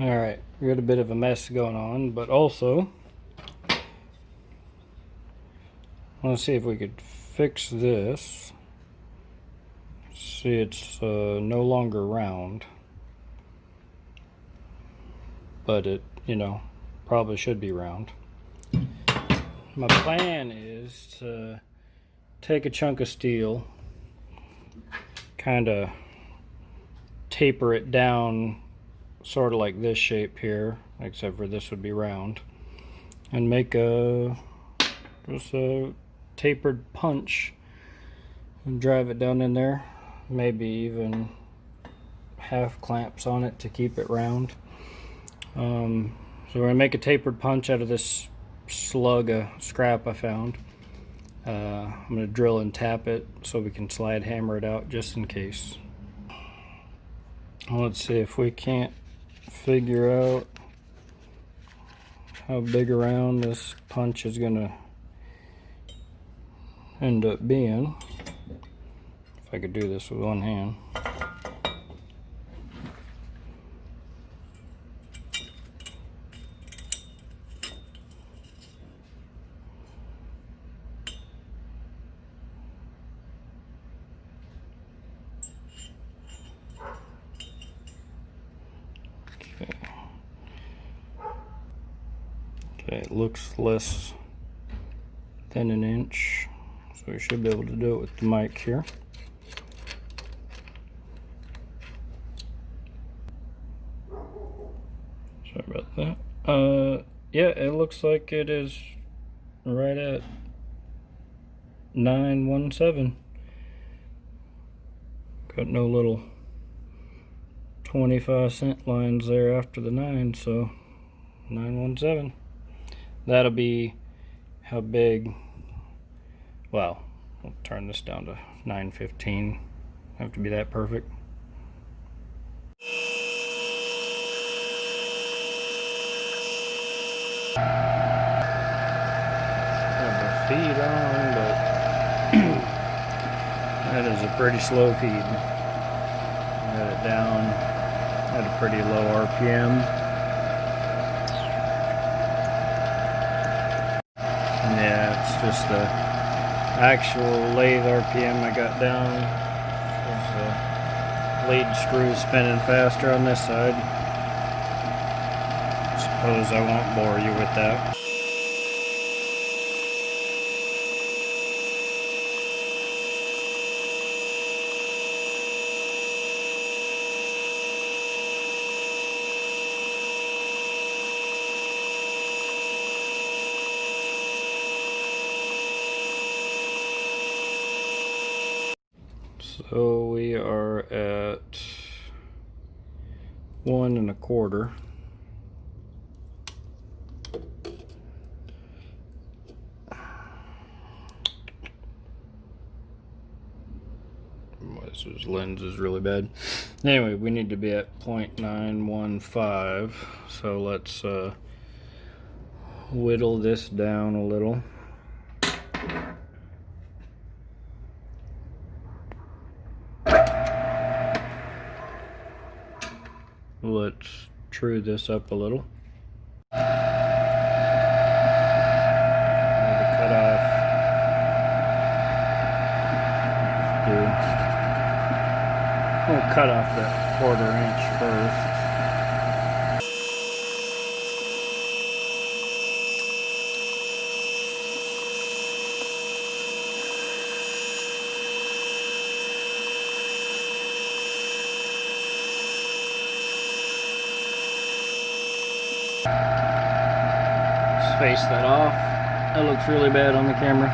Alright, we got a bit of a mess going on, but also I want to see if we could fix this. See, it's no longer round, but it, probably should be round. My plan is to take a chunk of steel, kind of taper it down sort of like this shape here, except for this would be round, and make just a tapered punch and drive it down in there, maybe even half clamps on it to keep it round. So we're gonna make a tapered punch out of this slug of scrap I found. I'm gonna drill and tap it so we can slide hammer it out just in case. Let's see if we can't figure out how big around this punch is gonna end up being. If I could do this with one hand. Okay, it looks less than an inch, so we should be able to do it with the mic here. Sorry about that. Yeah, it looks like it is right at 917. Got no little 25-cent lines there after the 9, so 917. That'll be how big. Well, we'll turn this down to 915. Have to be that perfect. Have the feed on, but that is a pretty slow feed. Got it down at a pretty low RPM. Yeah, it's just the actual lathe RPM I got down. There's the lead screw spinning faster on this side. Suppose I won't bore you with that. So we are at 1 1/4. This lens is really bad. Anyway, we need to be at 0.915. So let's whittle this down a little. Let's true this up a little. Cut off. We'll cut off that 1/4 inch first. Face that off. That looks really bad on the camera.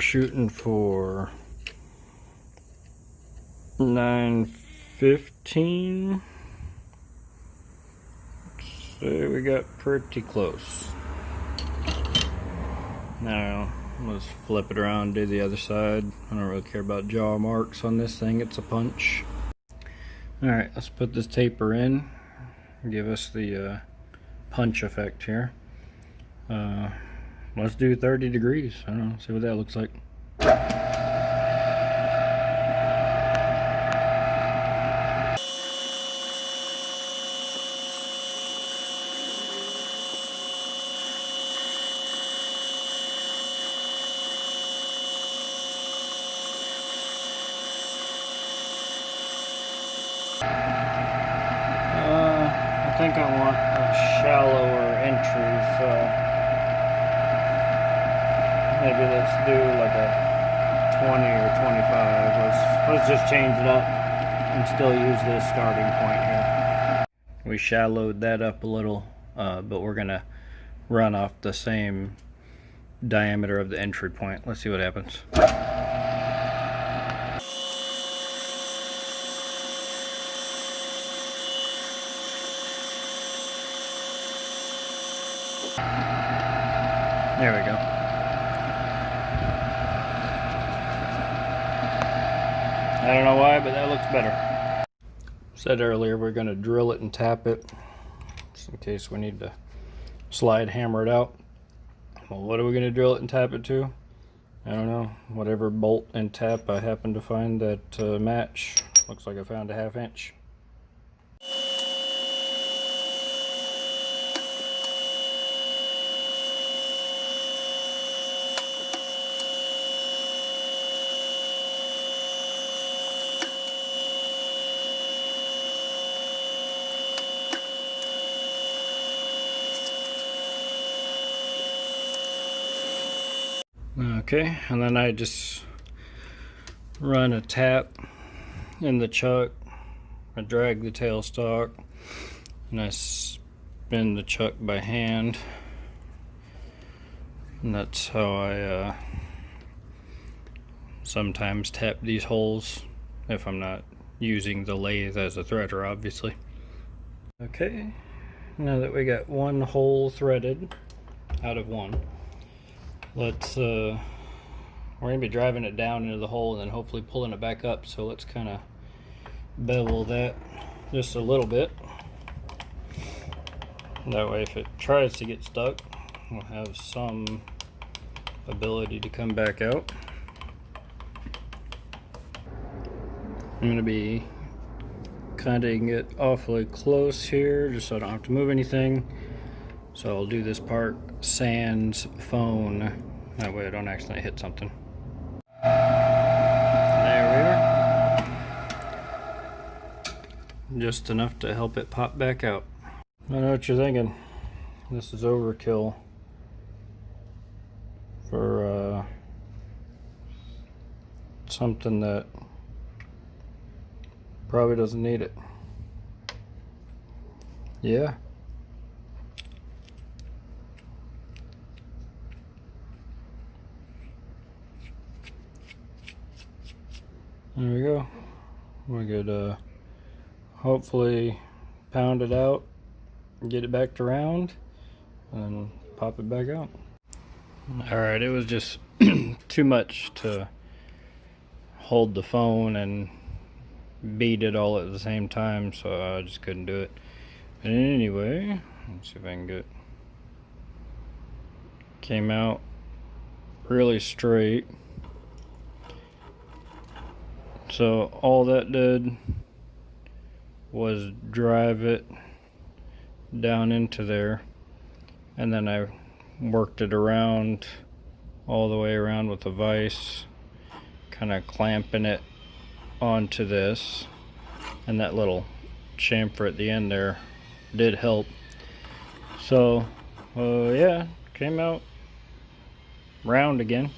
shooting for 915. So we got pretty close. Now let's flip it around, do the other side. I don't really care about jaw marks on this thing, it's a punch. Alright, let's put this taper in, give us the punch effect here. Let's do 30 degrees. I don't know, see what that looks like. I think I want a shallower entry, so maybe let's do like a 20 or 25. Let's just change it up and still use this starting point here. We shallowed that up a little, but we're gonna run off the same diameter of the entry point. Let's see what happens. There we go. I don't know why, but that looks better. Said earlier we're going to drill it and tap it, just in case we need to slide hammer it out. Well, what are we going to drill it and tap it to? I don't know. Whatever bolt and tap I happen to find that match. Looks like I found a 1/2 inch. Okay, and then I just run a tap in the chuck, I drag the tailstock, and I spin the chuck by hand, and that's how I sometimes tap these holes if I'm not using the lathe as a threader, obviously. Okay, now that we got one hole threaded out of one, let's we're gonna be driving it down into the hole and then hopefully pulling it back up, so let's kind of bevel that just a little bit. That way if it tries to get stuck, we'll have some ability to come back out. I'm gonna be cutting it awfully close here just so I don't have to move anything. So I'll do this part sans phone, that way I don't accidentally hit something. There we are. Just enough to help it pop back out. I know what you're thinking. This is overkill for something that probably doesn't need it. Yeah. There we go. We could hopefully pound it out, get it back to round, and pop it back out. Alright, it was just too much to hold the phone and beat it all at the same time, so I just couldn't do it. But anyway, let's see if I can get it. Came out really straight. So all that did was drive it down into there, and then I worked it around all the way around with a vise, kind of clamping it onto this, and that little chamfer at the end there did help. So yeah, came out round again.